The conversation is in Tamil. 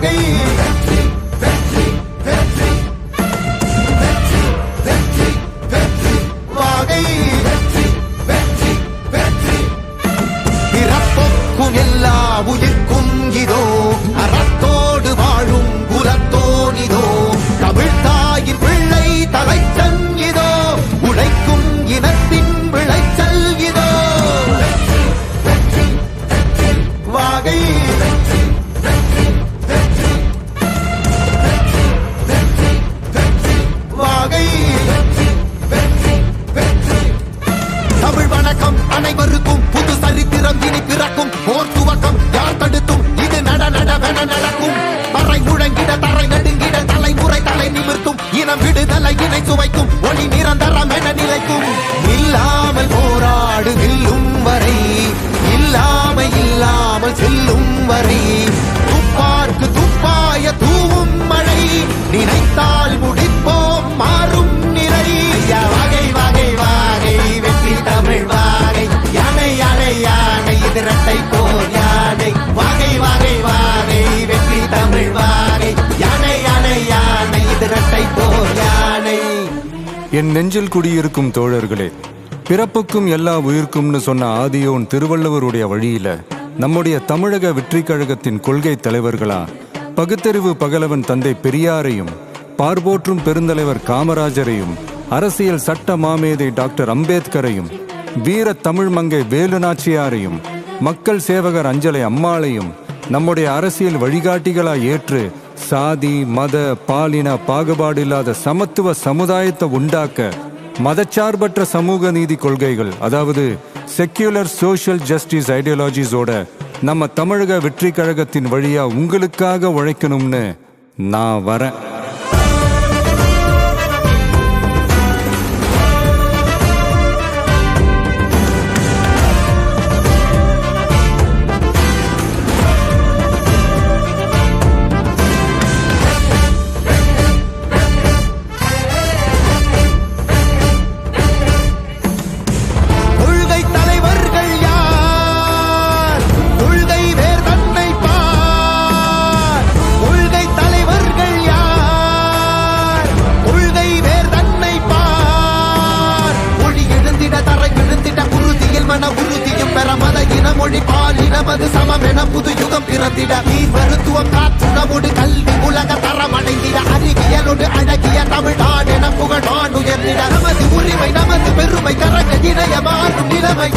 வாகை வாகை பிறப்புக்கும் எல்லா உயிர்க்கும் இதோ அறத்தோடு வாழும் குலத்தோனிதோ தமிழ் தாயின் பிள்ளை தலைச்சன் இதோ உழைக்கும் இனத்தின் விளைச்சல் இதோ வாகை வாகை தமிழ் வணக்கம் அனைவருக்கும் புது சரித்திரம் இனி பிறக்கும் போர் துவக்கம் யார் தடுத்தும் இது நடவென நடக்கும் பறை முழங்கிட தரை நடுங்கிட தலைமுறை தலை நிமிர்த்தும் இனம் விடுதலை இணை சுவைக்கும் ஒளி நிரந்தரம் என நிலைக்கும் இல்லாமல் போராடு வெல்லும் வரை இல்லாமல் செல்லும் வரை துப்பார்க்கு துப்பாய தூவும் மழை நினைத்தால் முடிப்போம் மாறும் நிலை வாகை வாகை வாகை வெற்றி தமிழ் வாகை யானை யானை யானை இது இரட்டை போர் யானை வாகை வாகை வாகை வெற்றி தமிழ் வாகை யானை யானை யானை இது இரட்டை போர் யானை. என் நெஞ்சில் குடியிருக்கும் தோழர்களே, பிறப்புக்கும் எல்லா உயிர்க்கும்னு சொன்ன ஆதியோன் திருவள்ளுவருடைய வழியில நம்முடைய தமிழக வெற்றி கழகத்தின் கொள்கை தலைவர்களா பகுத்தறிவு பகலவன் தந்தை பெரியாரையும் பார்போற்றும் பெருந்தலைவர் காமராஜரையும் அரசியல் சட்ட மாமேதை டாக்டர் அம்பேத்கரையும் வீர தமிழ் மங்கை வேலு நாச்சியாரையும் மக்கள் சேவகர் அஞ்சலை அம்மாளையும் நம்முடைய அரசியல் வழிகாட்டிகளா ஏற்று சாதி மத பாலின பாகுபாடு இல்லாத சமத்துவ சமுதாயத்தை உண்டாக்க மதச்சார்பற்ற சமூக நீதி கொள்கைகள், அதாவது செக்யூலர் சோஷியல் ஜஸ்டிஸ் ஐடியாலஜிஸோட நம்ம தமிழக வெற்றி கழகத்தின் வழியா உங்களுக்காக உழைக்கணும்னு நான் வரேன். மொழி பாலினமது சமமென புது யுகம் பிறந்திட நீர் மருத்துவம் காற்றுணவோடு கல்வி உலக தரம் அடைந்திட அறிவியலோடு அழகிய தமிழ்நாடு என புகழ் உயர்ந்திட நமது உரிமை நமது பெருமை கரங்க இணைய மாறும் நிலைமை